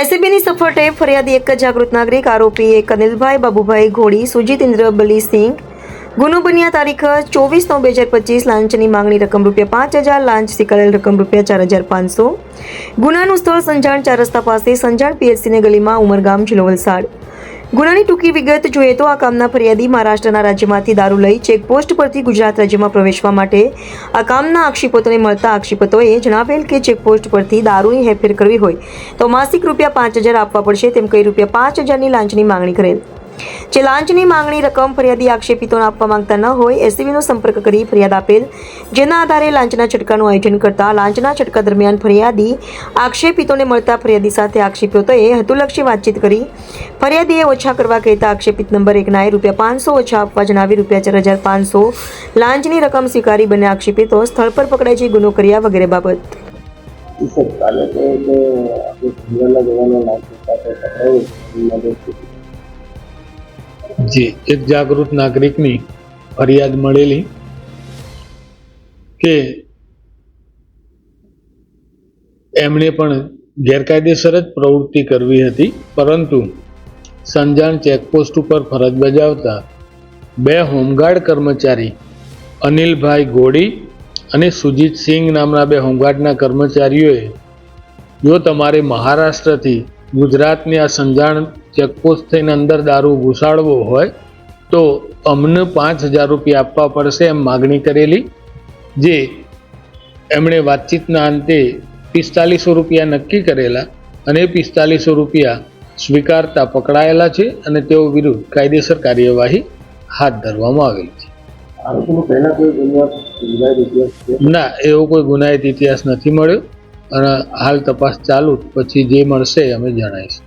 એસીબીની સફળ ટેપ ફરિયાદી એક જાગૃત નાગરિક આરોપી એક અનિલભાઈ બાબુભાઈ ઘોડી સુજીત ઇન્દ્ર બલીસિંહ ગુનો બન્યા તારીખ 24/9/2025 લાંચની માંગણી રકમ ₹5,000 લાંચ સ્વીકારેલ રકમ ₹4,500 ગુનાનું સ્થળ સંજાણ 4 રસ્તા પાસે સંજાણ પીએચસીની ગલીમાં ઉમરગામ જિલ્લો વલસાડ। ગુનાની ટૂંકી વિગત જોઈએ તો આ કામના ફરિયાદી મહારાષ્ટ્રના રાજ્યમાંથી દારૂ લઈ ચેકપોસ્ટ પરથી ગુજરાત રાજ્યમાં પ્રવેશવા માટે આ કામના આક્ષેપોને મળતા આક્ષેપોએ જણાવેલ કે ચેકપોસ્ટ પરથી દારૂની હેરફેર કરવી હોય તો માસિક ₹5,000 આપવા પડશે તેમ કહી ₹5,000ની લાંચની માંગણી કરેલ। જે લાંચની માંગણી રકમ ફરિયાદી આક્ષેપિતોને આપવા માંગતા ન હોય એસીબીનો સંપર્ક કરી ફરિયાદ આપેલ, જેના આધારે લાંચના છટકાનું આયોજન કરતા લાંચના છટકા દરમિયાન ફરિયાદી આક્ષેપિતોને મળતા ફરિયાદી સાથે આક્ષેપિતોએ હેતુલક્ષી વાતચીત કરી ફરિયાદીએ ઓછા કરવા કહેતા આક્ષેપિત નંબર 1નાએ ₹500 ઓછા આપવા જણાવી ₹4,500 લાંચની રકમ સ્વીકારી બંને આક્ષેપિતો સ્થળ પર પકડાઈ જઈ ગુનો કર્યા વગેરે બાબત। જી, એક જાગૃત નાગરિકની ફરિયાદ મળેલી કે એમણે પણ ગેરકાયદેસર જ પ્રવૃત્તિ કરવી હતી, પરંતુ સંજાણ ચેકપોસ્ટ ઉપર ફરજ બજાવતા 2 હોમગાર્ડ કર્મચારી અનિલભાઈ ઘોડી અને સુજીત સિંહ નામના 2 હોમગાર્ડના કર્મચારીઓએ જો તમારે મહારાષ્ટ્રથી ગુજરાતની આ સંજાણ ચેકપોસ્ટ થઈને અંદર દારૂ ઘુસાડવો હોય તો અમને ₹5,000 આપવા પડશે એમ માગણી કરેલી, જે એમણે વાતચીતના અંતે ₹4,500 નક્કી કરેલા અને ₹4,500 સ્વીકારતા પકડાયેલા છે અને તેઓ વિરુદ્ધ કાયદેસર કાર્યવાહી હાથ ધરવામાં આવેલી છે। ના, એવો કોઈ ગુનાહિત ઇતિહાસ નથી મળ્યો અને હાલ તપાસ ચાલુ, પછી જે મળશે અમે જણાવીશું।